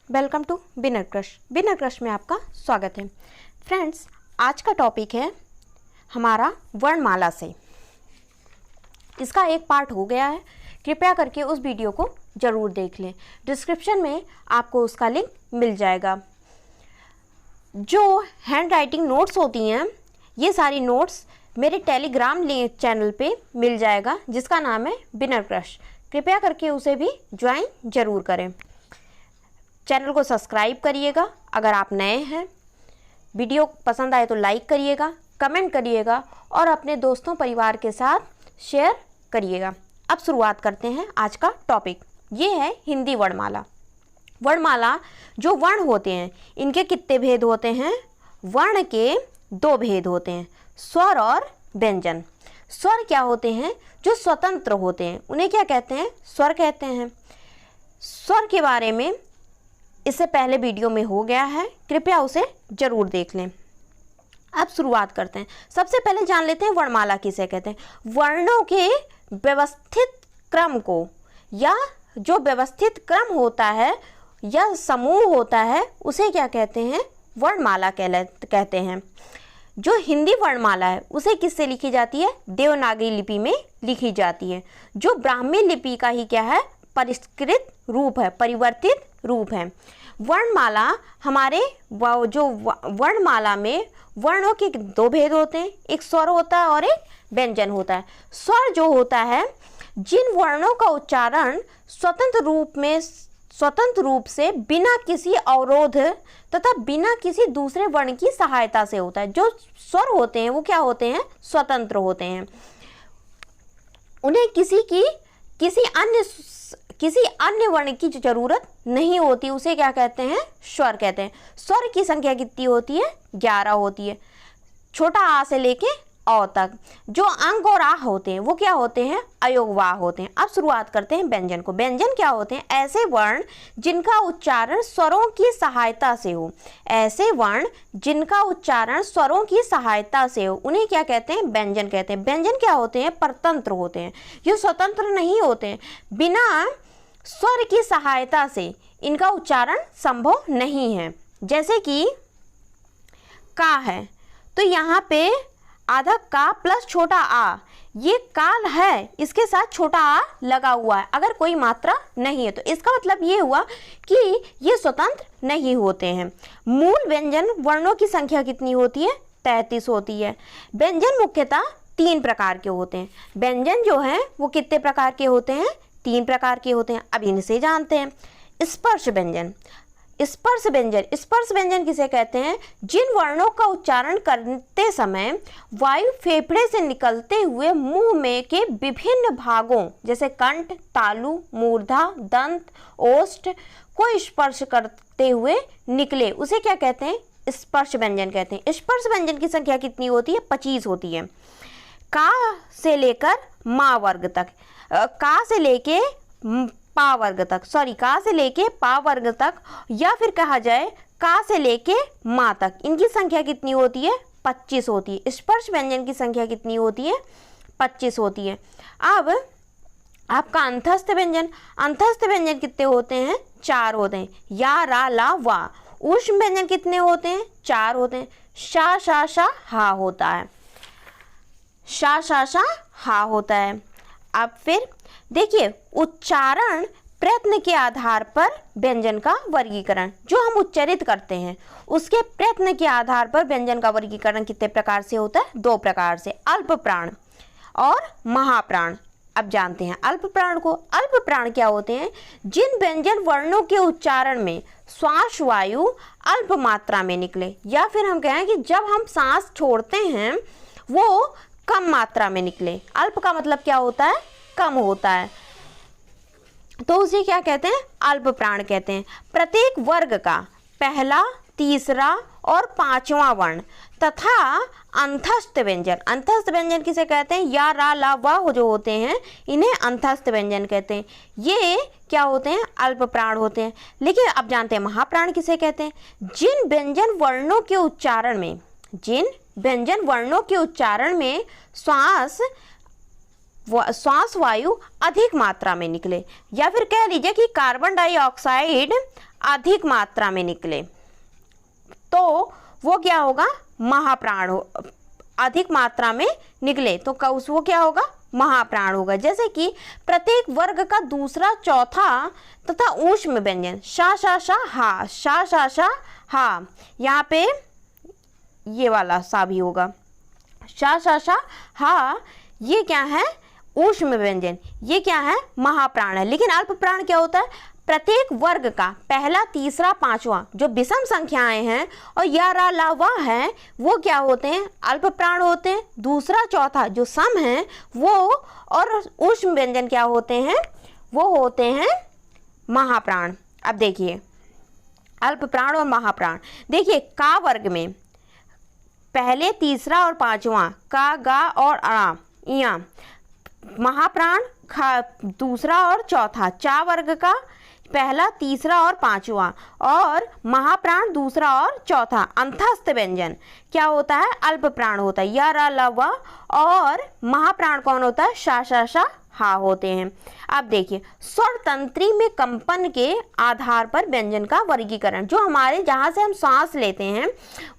Welcome to winner crush में आपका स्वागत है। फ्रेंड्स, आज का टॉपिक है हमारा वर्णमाला से। इसका एक पार्ट हो गया है, कृपया करके उस वीडियो को ज़रूर देख लें। डिस्क्रिप्शन में आपको उसका लिंक मिल जाएगा। जो हैंड राइटिंग नोट्स होती हैं, ये सारी नोट्स मेरे टेलीग्राम चैनल पे मिल जाएगा, जिसका नाम है बिनर क्रश। कृपया करके उसे भी ज्वाइन ज़रूर करें। चैनल को सब्सक्राइब करिएगा अगर आप नए हैं। वीडियो पसंद आए तो लाइक करिएगा, कमेंट करिएगा और अपने दोस्तों परिवार के साथ शेयर करिएगा। अब शुरुआत करते हैं आज का टॉपिक। ये है हिंदी वर्णमाला। वर्णमाला जो वर्ण होते हैं, इनके कितने भेद होते हैं? वर्ण के 2 भेद होते हैं, स्वर और व्यंजन। स्वर क्या होते हैं? जो स्वतंत्र होते हैं, उन्हें क्या कहते हैं? स्वर कहते हैं। स्वर के बारे में इससे पहले वीडियो में हो गया है, कृपया उसे जरूर देख लें। अब शुरुआत करते हैं। सबसे पहले जान लेते हैं वर्णमाला किसे कहते हैं। वर्णों के व्यवस्थित क्रम को, या जो व्यवस्थित क्रम होता है या समूह होता है, उसे क्या कहते हैं? वर्णमाला कहते हैं। जो हिंदी वर्णमाला है उसे किससे लिखी जाती है? देवनागरी लिपि में लिखी जाती है, जो ब्राह्मी लिपि का ही क्या है? परिष्कृत रूप है, परिवर्तित रूप है। वर्णमाला हमारे जो वर्णमाला में वर्णों के 2 भेद होते हैं, एक स्वर होता है और एक व्यंजन होता है। स्वर जो होता है, जिन वर्णों का उच्चारण स्वतंत्र रूप से बिना किसी अवरोध तथा बिना किसी दूसरे वर्ण की सहायता से होता है। जो स्वर होते हैं वो क्या होते हैं? स्वतंत्र होते हैं। उन्हें किसी अन्य वर्ण की जरूरत नहीं होती, उसे क्या कहते हैं? स्वर कहते हैं। स्वर की संख्या कितनी होती है? 11 होती है, छोटा आ से लेके अ तक। जो अंग और आ होते हैं वो क्या होते हैं? अयोगवाह होते हैं। अब शुरुआत करते हैं व्यंजन को। व्यंजन क्या होते हैं? ऐसे वर्ण जिनका उच्चारण स्वरों की सहायता से हो। ऐसे वर्ण जिनका उच्चारण स्वरों की सहायता से हो, उन्हें क्या कहते हैं? व्यंजन कहते हैं। व्यंजन क्या होते हैं? परतंत्र होते हैं, ये स्वतंत्र नहीं होते हैं। बिना स्वर की सहायता से इनका उच्चारण संभव नहीं है। जैसे कि का है, तो यहाँ पे आधा का प्लस छोटा आ, ये काल है, इसके साथ छोटा आ लगा हुआ है, अगर कोई मात्रा नहीं है, तो इसका मतलब ये हुआ कि ये स्वतंत्र नहीं होते हैं। मूल व्यंजन वर्णों की संख्या कितनी होती है? 33 होती है। व्यंजन मुख्यतः 3 प्रकार के होते हैं। व्यंजन जो है वो कितने प्रकार के होते हैं? 3 प्रकार के होते हैं। अब इनसे जानते हैं। स्पर्श व्यंजन। स्पर्श व्यंजन किसे कहते हैं? जिन वर्णों का उच्चारण करते समय वायु फेफड़े से निकलते हुए मुंह में के विभिन्न भागों जैसे कंठ, तालु, मूर्धा, दंत, ओष्ठ को स्पर्श करते हुए निकले, उसे क्या कहते हैं? स्पर्श व्यंजन कहते हैं। स्पर्श व्यंजन की संख्या कितनी होती है? 25 होती है। का से लेकर मा वर्ग तक, का से लेके पा वर्ग तक, या फिर कहा जाए का से लेके मा तक, इनकी संख्या कितनी होती है? 25 होती है। स्पर्श व्यंजन की संख्या कितनी होती है? 25 होती है। अब आपका अंतस्थ व्यंजन कितने होते हैं? 4 होते हैं। या, रा, ला, वा। ऊष्म व्यंजन कितने होते हैं? 4 होते हैं। शा, शा, शा, हा होता है। शा, शा, शा, हा होता है। अब फिर देखिए, उच्चारण प्रयत्न के आधार पर व्यंजन का वर्गीकरण, जो हम उच्चारित करते हैं उसके प्रयत्न के आधार पर व्यंजन का वर्गीकरण कितने प्रकार से होता है? 2 प्रकार से, अल्प प्राण और महाप्राण। अब जानते हैं अल्प प्राण को। अल्प प्राण क्या होते हैं? जिन व्यंजन वर्णों के उच्चारण में श्वास वायु अल्प मात्रा में निकले, या फिर हम कहें कि जब हम सांस छोड़ते हैं वो कम मात्रा में निकले। अल्प का मतलब क्या होता है? कम होता है, तो उसे क्या कहते हैं? अल्प प्राण कहते हैं। प्रत्येक वर्ग का पहला, तीसरा और 5वां वर्ण तथा अंतस्थ व्यंजन किसे कहते हैं? या, रा, ला, वा जो होते हैं, इन्हें अंतस्थ व्यंजन कहते हैं। ये क्या होते हैं? अल्प प्राण होते हैं। लेकिन अब जानते हैं महाप्राण किसे कहते हैं? जिन व्यंजन वर्णों के उच्चारण में श्वास वायु अधिक मात्रा में निकले, या फिर कह लीजिए कि कार्बन डाइऑक्साइड अधिक मात्रा में निकले तो वो क्या होगा, महाप्राण हो। अधिक मात्रा में निकले तो वो क्या होगा, महाप्राण होगा। जैसे कि प्रत्येक वर्ग का दूसरा, चौथा तथा ऊष्म व्यंजन शा शा शा हा, शा शा शा हा, यहाँ पे ये वाला सा भी होगा, शा शा शा हा, ये क्या है, ऊष्म व्यंजन, ये क्या है, महाप्राण है। लेकिन अल्प प्राण क्या होता है, प्रत्येक वर्ग का पहला, तीसरा, पांचवा जो विषम संख्याएं हैं और या रा ला वा है वो क्या होते हैं, अल्प प्राण होते हैं। दूसरा, चौथा जो सम है वो और ऊष्म व्यंजन क्या होते हैं, वो होते हैं महाप्राण। अब देखिए अल्प प्राण और महाप्राण, देखिए का वर्ग में पहले, तीसरा और पांचवा का, गा और अणा, इया, महाप्राण खा दूसरा और चौथा, चा वर्ग का पहला, तीसरा और पांचवा, और महाप्राण दूसरा और चौथा। अंतस्थ व्यंजन क्या होता है, अल्प प्राण होता है, या रा ला वा, और महाप्राण कौन होता है, शा शा शा हा होते हैं। अब देखिए स्वर तंत्री में कंपन के आधार पर व्यंजन का वर्गीकरण, जो हमारे जहाँ से हम सांस लेते हैं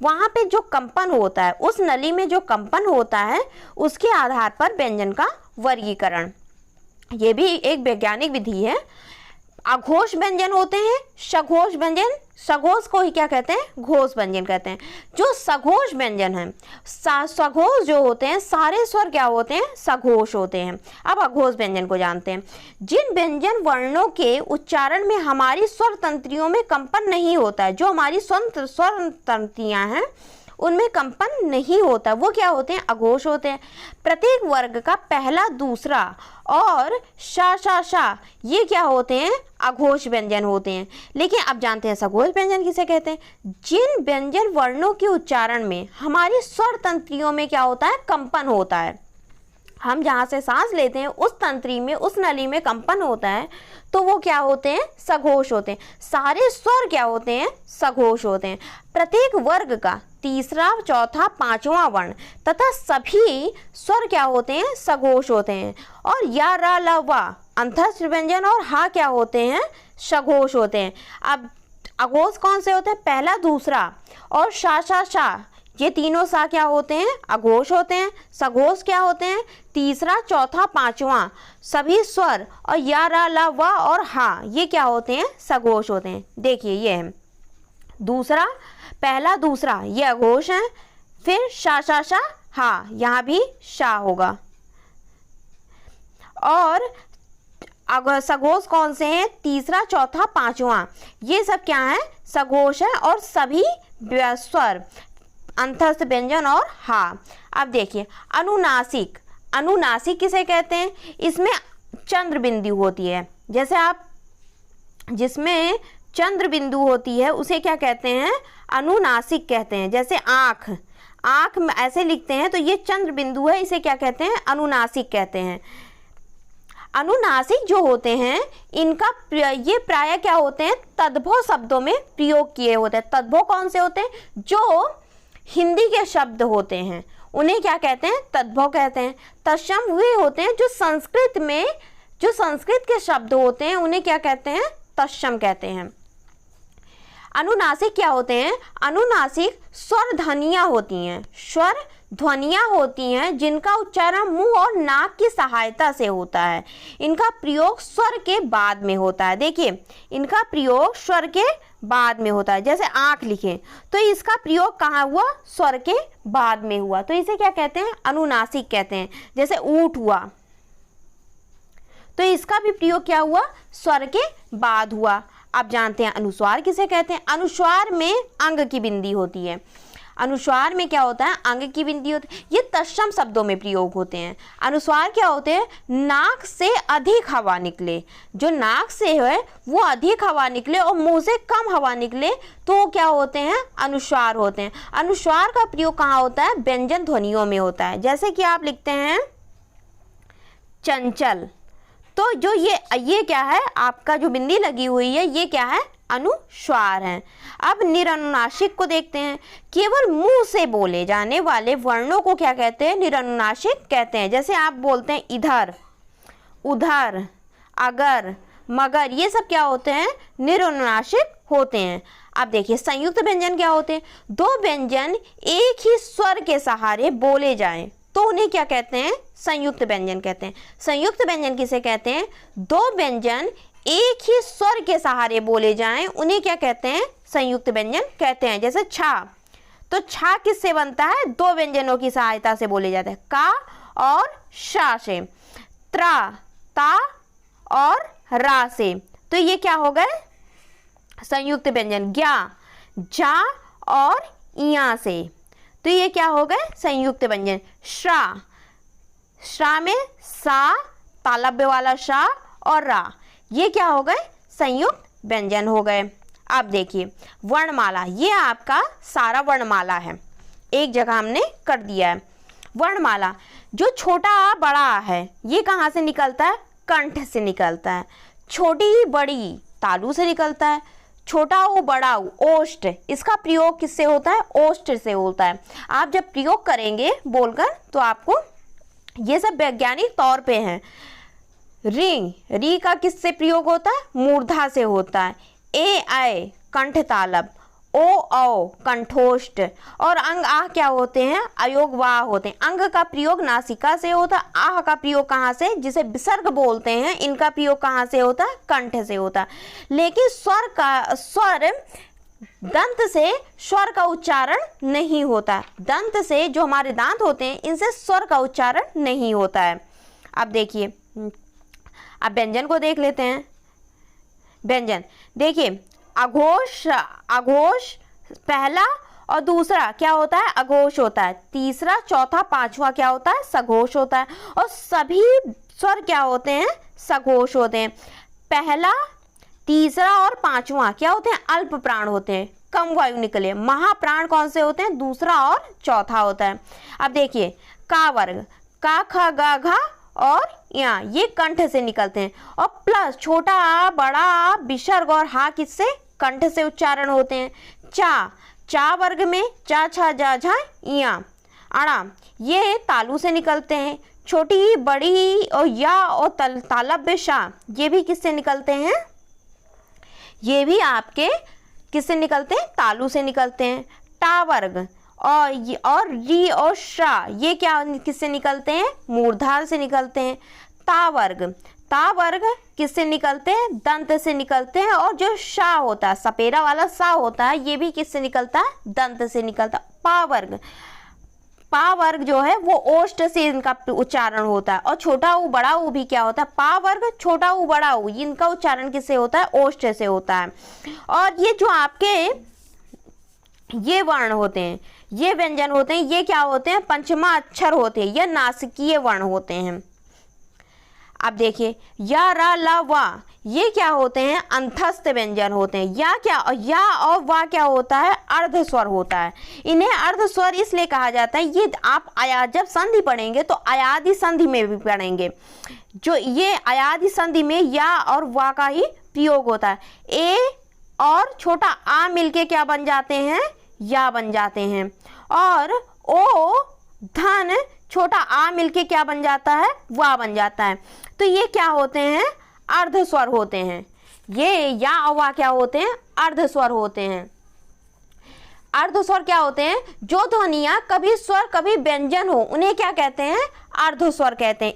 वहाँ पे जो कंपन होता है, उस नली में जो कंपन होता है उसके आधार पर व्यंजन का वर्गीकरण, ये भी एक वैज्ञानिक विधि है। अघोष व्यंजन होते हैं, सघोष व्यंजन, सघोष को ही क्या कहते हैं, घोष व्यंजन कहते हैं। जो सघोष व्यंजन है, सघोष जो होते हैं सारे स्वर क्या होते हैं, सघोष होते हैं। अब अघोष व्यंजन को जानते हैं। जिन व्यंजन वर्णों के उच्चारण में हमारी स्वर तंत्रियों में कंपन नहीं होता है, जो हमारी स्वर तंत्रियां हैं उनमें कंपन नहीं होता, वो क्या होते हैं, अघोष होते हैं। प्रत्येक वर्ग का पहला, दूसरा और शा शा शा ये क्या होते हैं, अघोष व्यंजन होते हैं। लेकिन अब जानते हैं सघोष व्यंजन किसे कहते हैं। जिन व्यंजन वर्णों के उच्चारण में हमारी स्वर तंत्रियों में क्या होता है, कंपन होता है, हम जहाँ से सांस लेते हैं उस तंत्री में, उस नली में कंपन होता है, तो वो क्या होते हैं, सघोष होते हैं। सारे स्वर क्या होते हैं, सघोष होते हैं। प्रत्येक वर्ग का तीसरा, चौथा, पांचवा वर्ण तथा सभी स्वर क्या होते हैं, सघोष होते हैं। और या रा ला वा अंतस्थ व्यंजन और हा क्या होते हैं, सघोष होते हैं। अब अघोष कौन से होते हैं, पहला, दूसरा और शा शा शा, ये तीनों सा क्या होते हैं, अघोष होते हैं। सघोष क्या होते हैं, तीसरा, चौथा, पांचवा सभी स्वर, और या रा ला वा और हा ये क्या होते हैं, सघोष होते हैं। देखिए ये है दूसरा, पहला, दूसरा ये अघोष है। फिर शा शा शा हा, यहाँ भी शा होगा। और सघोष कौन से हैं, तीसरा, चौथा, पांचवा ये सब क्या है, सघोष है। और सभी स्वर अंतस्थ व्यंजन और हा। अब देखिए अनुनासिक, अनुनासिक किसे कहते हैं, इसमें चंद्र बिंदु होती है। जैसे आप जिसमें चंद्र बिंदु होती है उसे क्या कहते हैं, अनुनासिक कहते हैं। जैसे आँख, आँख में ऐसे लिखते हैं तो ये चंद्र बिंदु है, इसे क्या कहते हैं, अनुनासिक कहते हैं। अनुनासिक जो होते हैं इनका ये प्राय क्या होते हैं, तद्भव शब्दों में प्रयोग किए होते हैं। तद्भव कौन से होते हैं, जो हिंदी के शब्द होते हैं उन्हें क्या कहते हैं, तद्भव कहते हैं। तत्सम वे होते हैं जो संस्कृत में, जो संस्कृत के शब्द होते हैं उन्हें क्या कहते हैं, तत्सम कहते हैं। अनुनासिक क्या होते हैं, अनुनासिक स्वर ध्वनियाँ होती हैं, स्वर ध्वनियाँ होती हैं जिनका उच्चारण मुंह और नाक की सहायता से होता है। इनका प्रयोग स्वर के बाद में होता है। देखिए इनका प्रयोग स्वर के बाद में होता है। जैसे आँख लिखें तो इसका प्रयोग कहाँ हुआ, स्वर के बाद में हुआ, तो इसे क्या कहते हैं, अनुनासिक कहते हैं। जैसे ऊँट हुआ तो इसका भी प्रयोग क्या हुआ, स्वर के बाद हुआ। आप जानते हैं अनुस्वार किसे कहते हैं। अनुस्वार में अंग की बिंदी होती है। अनुस्वार में क्या होता है, अंग की बिंदी होती है। ये तत्सम शब्दों में प्रयोग होते हैं। अनुस्वार क्या होते हैं, नाक से अधिक हवा निकले, जो नाक से है वो अधिक हवा निकले और मुंह से कम हवा निकले तो वो क्या होते हैं, अनुस्वार होते हैं। अनुस्वार का प्रयोग कहाँ होता है, व्यंजन ध्वनियों में होता है। जैसे कि आप लिखते हैं चंचल, तो जो ये क्या है, आपका जो बिंदी लगी हुई है ये क्या है, अनुस्वार है। अब निरनुनासिक को देखते हैं। केवल मुंह से बोले जाने वाले वर्णों को क्या कहते हैं, निरनुनासिक कहते हैं। जैसे आप बोलते हैं इधर, उधर, अगर, मगर, ये सब क्या होते हैं, निरनुनासिक होते हैं। अब देखिए संयुक्त व्यंजन क्या होते हैं, दो व्यंजन एक ही स्वर के सहारे बोले जाएं तो उन्हें क्या कहते हैं, संयुक्त व्यंजन कहते हैं। संयुक्त व्यंजन किसे कहते हैं, दो व्यंजन एक ही स्वर के सहारे बोले जाएं उन्हें क्या कहते हैं, संयुक्त व्यंजन कहते हैं। जैसे छा, तो छा किससे बनता है, दो व्यंजनों की सहायता से बोले जाते हैं, का और शा से। त्रा, ता और रा से, तो ये क्या हो गए, संयुक्त व्यंजन। ज्ञा, जा और इया से, तो ये क्या हो गए, संयुक्त व्यंजन। श्रा, श्रा में सा, तालव्य वाला शा और रा, ये क्या हो गए, संयुक्त व्यंजन हो गए। अब देखिए वर्णमाला, ये आपका सारा वर्णमाला है, एक जगह हमने कर दिया है। वर्णमाला, जो छोटा आ बड़ा आ है ये कहाँ से निकलता है, कंठ से निकलता है। छोटी बड़ी तालु से निकलता है। छोटा ऊ बड़ा ऊ ओष्ठ, इसका प्रयोग किससे होता है, ओष्ठ से होता है। आप जब प्रयोग करेंगे बोलकर तो आपको ये सब वैज्ञानिक तौर पे हैं। री, री का किससे प्रयोग होता है, मूर्धा से होता है। ए आय कंठ तालब, ओ औ कंठोष्ठ और अंग आह क्या होते हैं, अयोग वाह होते हैं। अंग का प्रयोग नासिका से होता है, आह का प्रयोग कहाँ से, जिसे विसर्ग बोलते हैं, इनका प्रयोग कहाँ से होता है, कंठ से होता है। लेकिन स्वर दंत से स्वर का उच्चारण नहीं होता। दंत से जो हमारे दांत होते हैं इनसे स्वर का उच्चारण नहीं होता है। अब देखिए, अब व्यंजन को देख लेते हैं। व्यंजन देखिए, अघोष, अघोष पहला और दूसरा क्या होता है, अघोष होता है। तीसरा, चौथा, पांचवा क्या होता है, सघोष होता है। और सभी स्वर क्या होते हैं, सघोष होते हैं। पहला, तीसरा और पांचवा क्या होते हैं, अल्प प्राण होते हैं, कम वायु निकले। महाप्राण कौन से होते हैं, दूसरा और चौथा होता है। अब देखिए का वर्ग, का ख गा घा और या, ये कंठ से निकलते हैं। और प्लस छोटा आ बड़ा आ विसर्ग और हा किससे, कंठ से उच्चारण होते हैं। चा, चा वर्ग में चा छा जा झा या, अणा ये तालु से निकलते हैं। छोटी बड़ी और या और तालव्य शा, ये भी किससे निकलते हैं, ये भी आपके किससे निकलते हैं, तालु से निकलते हैं। टा वर्ग और री और शा, ये क्या किससे निकलते हैं, मूर्धार से निकलते हैं। ता वर्ग किससे निकलते हैं, दंत से निकलते हैं। और जो शा होता है, सपेरा वाला सा होता है, ये भी किससे निकलता है, दंत से निकलता है। पा वर्ग जो है वो ओष्ठ से इनका उच्चारण होता है। और छोटा ऊ बड़ा ऊ भी क्या होता है, पा वर्ग, छोटा ऊ बड़ा ऊ, इनका उच्चारण किससे होता है, ओष्ठ से होता है। और ये जो आपके ये वर्ण होते हैं, ये व्यंजन होते हैं, ये क्या होते हैं, पंचमा अक्षर होते हैं, ये नासिकीय वर्ण होते हैं। अब देखिए या रा ला वा, ये क्या होते हैं, अंतस्थ व्यंजन होते हैं। या और वा क्या होता है, अर्ध स्वर होता है। इन्हें अर्ध स्वर इसलिए कहा जाता है, ये आप जब संधि पढ़ेंगे तो अयादि संधि में भी पढ़ेंगे। जो ये अयादि संधि में या और वा का ही प्रयोग होता है। ए और छोटा आ मिलके क्या बन जाते हैं, या बन जाते हैं। और ओ धन छोटा आ मिलके क्या बन जाता है, वा बन जाता है। तो ये क्या होते हैं, अर्ध स्वर होते हैं। ये या और वा क्या होते हैं, अर्ध स्वर होते हैं। अर्ध स्वर क्या होते हैं, जो ध्वनियां कभी स्वर कभी व्यंजन हो उन्हें क्या कहते हैं, अर्ध स्वर कहते हैं।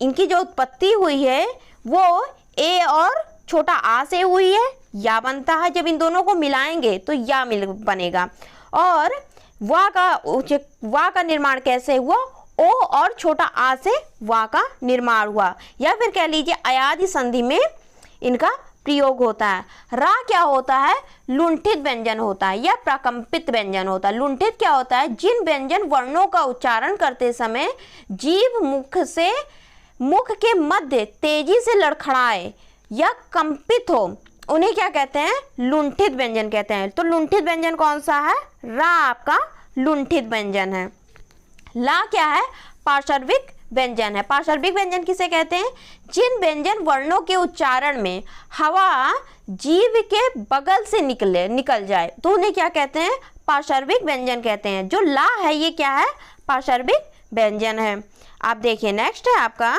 इनकी जो उत्पत्ति हुई है वो ए और छोटा आ से हुई है, या बनता है। जब इन दोनों को मिलाएंगे तो या बनेगा। और वा का निर्माण कैसे हुआ, ओ और छोटा आ से वा का निर्माण हुआ, या फिर कह लीजिए अयादि संधि में इनका प्रयोग होता है। रा क्या होता है, लुंठित व्यंजन होता है या प्रकंपित व्यंजन होता है। लुंठित क्या होता है, जिन व्यंजन वर्णों का उच्चारण करते समय जीभ मुख के मध्य तेजी से लड़खड़ाए या कंपित हो, उन्हें क्या कहते हैं, लुंठित व्यंजन कहते हैं। तो लुंठित व्यंजन कौन सा है, रा आपका लुंठित व्यंजन है। ला क्या है, पार्श्विक व्यंजन है। पार्श्विक व्यंजन किसे कहते हैं, जिन व्यंजन वर्णों के उच्चारण में हवा जीभ के बगल से निकल जाए तो उन्हें क्या कहते हैं, पार्श्विक व्यंजन कहते हैं। जो ला है ये क्या है, पार्श्विक व्यंजन है। आप देखिए नेक्स्ट है आपका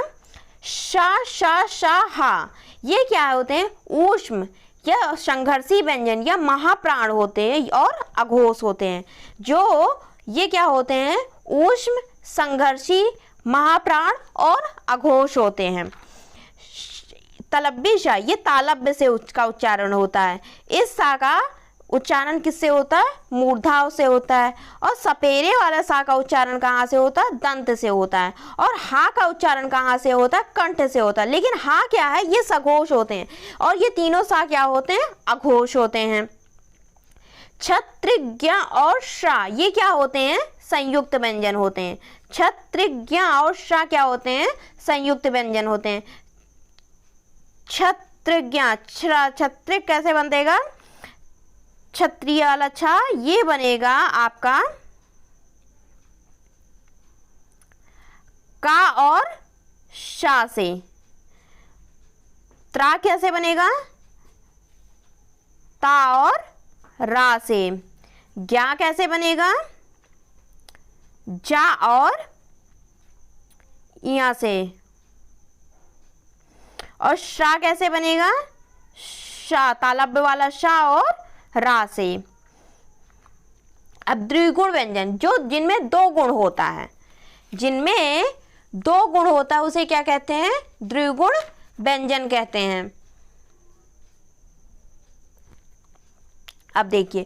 शा शा शा हा। ये क्या होते हैं? ऊष्म या संघर्षी व्यंजन या महाप्राण होते हैं और अघोष होते हैं। जो ये क्या होते हैं? ऊष्म, संघर्षी, महाप्राण और अघोष होते हैं। तलब्बी शा, ये तालब्य से उसका उच्चारण होता है। इस सा का उच्चारण किससे होता है? मूर्धा से होता है। और सपेरे वाला सा का उच्चारण कहाँ से होता है? दंत से होता है। और हा का उच्चारण कहाँ से होता है? कंठ से होता है। लेकिन हा क्या है? ये सघोष होते हैं और ये तीनों सा क्या होते हैं? अघोष होते हैं। क्षत्रिज्ञ और श्रा, ये क्या होते हैं? संयुक्त व्यंजन होते हैं। क्षत्रिज्ञ और श्रा क्या होते हैं? संयुक्त व्यंजन होते हैं। क्षत्रिज्ञ, क्षत्रिय कैसे बनेगा? क्षत्रिय वाला छा, ये बनेगा आपका का और शा से। त्रा कैसे बनेगा? ता और रा से। ज्ञा कैसे बनेगा? जा और या से। और शा कैसे बनेगा? शा, तालब्य वाला शा और रा से। अब द्विगुण व्यंजन, जो जिनमें दो गुण होता है, जिनमें दो गुण होता है उसे क्या कहते हैं? द्विगुण व्यंजन कहते हैं। अब देखिए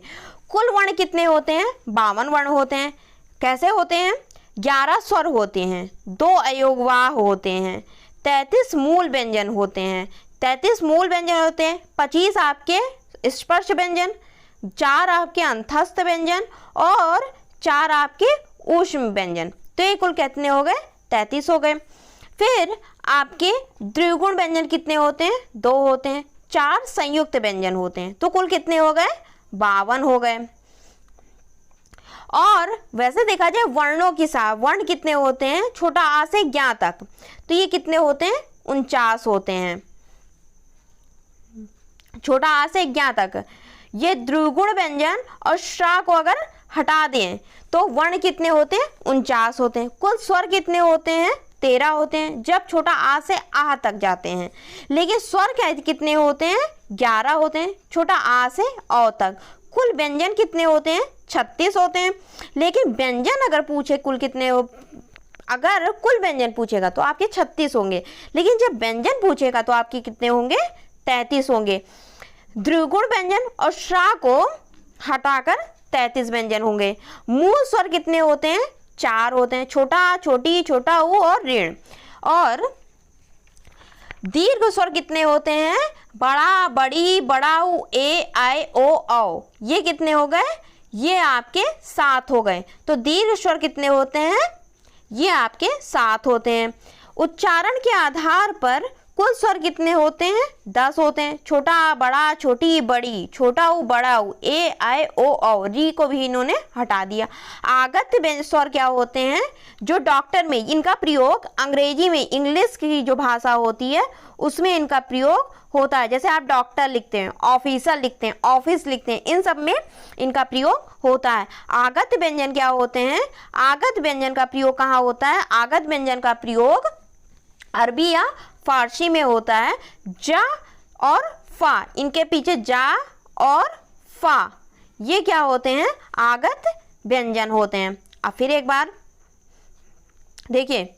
कुल वर्ण कितने होते हैं? 52 वर्ण होते हैं। कैसे होते हैं? 11 स्वर होते हैं, 2 अयोगवाह होते हैं, 33 मूल व्यंजन होते हैं। 33 मूल व्यंजन होते हैं, 25 आपके स्पर्श व्यंजन, 4 आपके अंतस्थ व्यंजन और 4 आपके ऊष्म व्यंजन। तो ये कुल कितने हो गए? 33 हो गए। फिर आपके द्विगुण व्यंजन कितने होते हैं? 2 होते हैं। 4 संयुक्त व्यंजन होते हैं, तो कुल कितने हो गए? 52 हो गए। और वैसे देखा जाए वर्णों की वर्ण कितने होते हैं? छोटा आ से ज्ञा तक, तो ये कितने होते हैं? 49 होते हैं। छोटा आ से ज्ञा तक ये द्विगुण व्यंजन और श्रा को अगर हटा दें तो वर्ण कितने होते हैं? 49 होते हैं। कुल स्वर कितने होते हैं? 13 होते हैं, जब छोटा आ से आह तक जाते हैं। लेकिन स्वर कितने होते हैं? 11 होते हैं, छोटा आ से औ तक। कुल व्यंजन कितने होते हैं? 36 होते हैं। लेकिन व्यंजन अगर पूछे कुल कितने हो, अगर कुल व्यंजन पूछेगा तो आपके 36 होंगे, लेकिन जब व्यंजन पूछेगा तो आपके कितने होंगे? 33 होंगे। द्विगुण व्यंजन और श्रा को हटाकर 33 व्यंजन होंगे। मूल स्वर कितने होते हैं? 4 होते हैं, छोटा आ, छोटी, छोटा ऊ और ऋण। और दीर्घ स्वर कितने होते हैं? बड़ा, बड़ी, बड़ाऊ, ए, आई, ओ, औ। ये कितने हो गए? ये आपके 7 हो गए। तो दीर्घ स्वर कितने होते हैं? ये आपके 7 होते हैं। उच्चारण के आधार पर कुल स्वर कितने होते हैं? 10 होते हैं। छोटा आ, बड़ा, छोटी, बड़ी, छोटा ऊ, बड़ा ऊ, ए, आई, ओ, औ। री को भी इन्होंने हटा दिया। आगत स्वर क्या होते हैं? जो डॉक्टर में इनका प्रयोग अंग्रेजी में, इंग्लिश की जो भाषा होती है उसमें इनका प्रयोग होता है। जैसे आप डॉक्टर लिखते हैं, ऑफिसर लिखते हैं, ऑफिस लिखते हैं, इन सब में इनका प्रयोग होता है। आगत व्यंजन क्या होते हैं? आगत व्यंजन का प्रयोग कहाँ होता है? आगत व्यंजन का प्रयोग अरबी या फारसी में होता है। जा और फा, इनके पीछे जा और फा, ये क्या होते हैं? आगत व्यंजन होते हैं। अब फिर एक बार देखिए,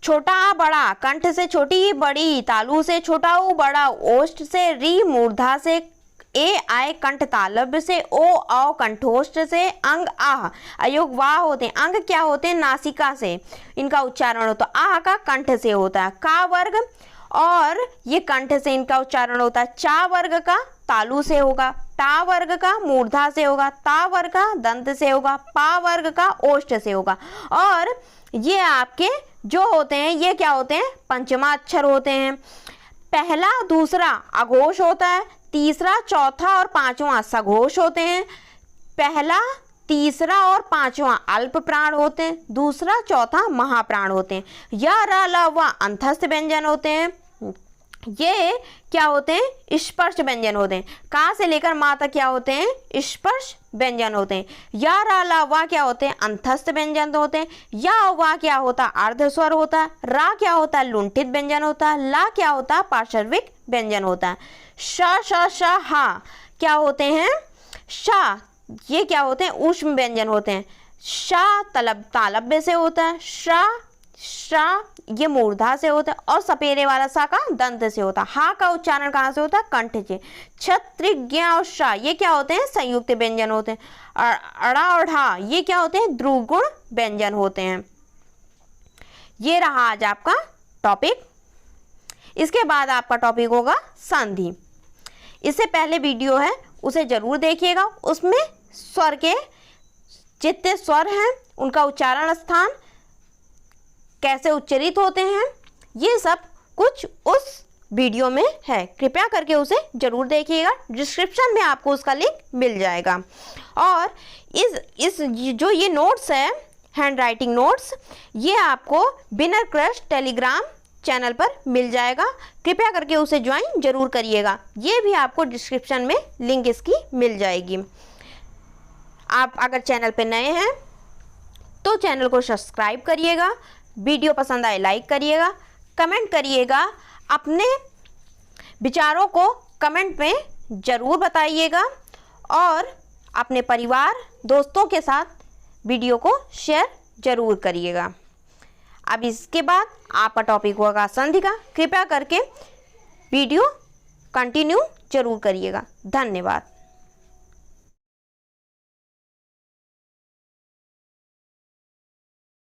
छोटा आ बड़ा, कंठ से छोटी बड़ी, तालु से छोटा ऊ बड़ा, ओष्ठ से री, मूर्धा से ए, आय, कंठ तालब्य से ओ, औ, कंठोष्ठ से अंग आह, अयोग वाह होते हैं। अंग क्या होते हैं? नासिका से इनका उच्चारण होता है। आह का कंठ से होता है। का वर्ग और ये कंठ से इनका उच्चारण होता है। चा वर्ग का तालु से होगा, टा वर्ग का मूर्धा से होगा, ता वर्ग का दंत से होगा, पा वर्ग का ओष्ठ से होगा। और ये आपके जो होते हैं ये क्या होते हैं? पंचमा अक्षर होते हैं। पहला दूसरा अघोष होता है, तीसरा चौथा और पांचवा सघोष होते हैं। पहला तीसरा और पांचवा अल्प प्राण होते हैं, दूसरा चौथा महाप्राण होते हैं। या, र, ल, व अंतस्थ व्यंजन होते हैं। ये क्या होते हैं? स्पर्श व्यंजन होते हैं। कहाँ से लेकर माँ तक क्या होते हैं? स्पर्श व्यंजन होते हैं। या रा ला वा क्या होते हैं? अंतस्थ व्यंजन होते हैं। या वा क्या होता है? अर्ध स्वर होता है। रा क्या होता है? लुंठित व्यंजन होता है। ला क्या होता है? पार्श्विक व्यंजन होता है। श हा क्या होते हैं? शा ये क्या होते हैं? ऊष्म व्यंजन होते हैं। शा तालव्य से होता है। शा ये मूर्धा से होता है। और सपेरे वाला सा का दंत से होता है। हा का उच्चारण कहाँ से होता है? कंठ से। छत्र ज्ञ और शा ये क्या होते हैं? संयुक्त व्यंजन होते हैं। अड़ा और ढा ये क्या होते हैं? ध्रुवगुण व्यंजन होते हैं। ये रहा आज आपका टॉपिक। इसके बाद आपका टॉपिक होगा संधि। इससे पहले वीडियो है उसे जरूर देखिएगा। उसमें स्वर के जितने स्वर हैं उनका उच्चारण स्थान कैसे उच्चरित होते हैं ये सब कुछ उस वीडियो में है। कृपया करके उसे जरूर देखिएगा। डिस्क्रिप्शन में आपको उसका लिंक मिल जाएगा। और इस जो ये नोट्स है, हैंड राइटिंग नोट्स, ये आपको बिनर क्रश टेलीग्राम चैनल पर मिल जाएगा। कृपया करके उसे ज्वाइन जरूर करिएगा। ये भी आपको डिस्क्रिप्शन में लिंक इसकी मिल जाएगी। आप अगर चैनल पे नए हैं तो चैनल को सब्सक्राइब करिएगा। वीडियो पसंद आए लाइक करिएगा, कमेंट करिएगा। अपने विचारों को कमेंट में ज़रूर बताइएगा और अपने परिवार दोस्तों के साथ वीडियो को शेयर ज़रूर करिएगा। अब इसके बाद आपका टॉपिक होगा संधि का। कृपया करके वीडियो कंटिन्यू जरूर करिएगा। धन्यवाद।